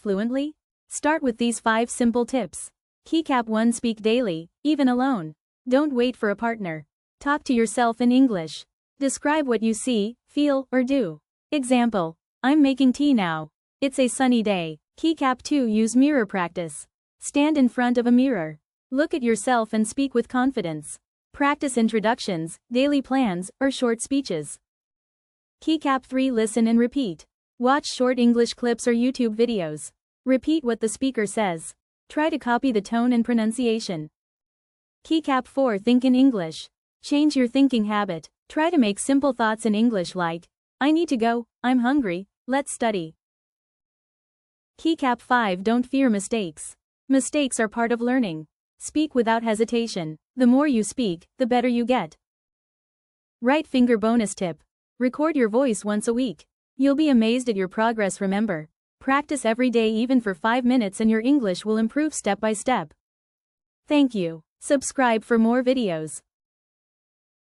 fluently? Start with these 5 simple tips. Keycap 1. Speak daily, even alone. Don't wait for a partner. Talk to yourself in English. Describe what you see, feel, or do. Example: I'm making tea now. It's a sunny day. Keycap 2. Use mirror practice. Stand in front of a mirror. Look at yourself and speak with confidence. Practice introductions, daily plans, or short speeches. Keycap 3. Listen and repeat. Watch short English clips or YouTube videos. Repeat what the speaker says. Try to copy the tone and pronunciation. Keycap 4. Think in English. Change your thinking habit. Try to make simple thoughts in English like, I need to go, I'm hungry, let's study. Keycap 5. Don't fear mistakes. Mistakes are part of learning. Speak without hesitation. The more you speak, the better you get. Right finger bonus tip. Record your voice once a week. You'll be amazed at your progress. Remember, practice every day even for 5 minutes and your English will improve step by step. Thank you. Subscribe for more videos.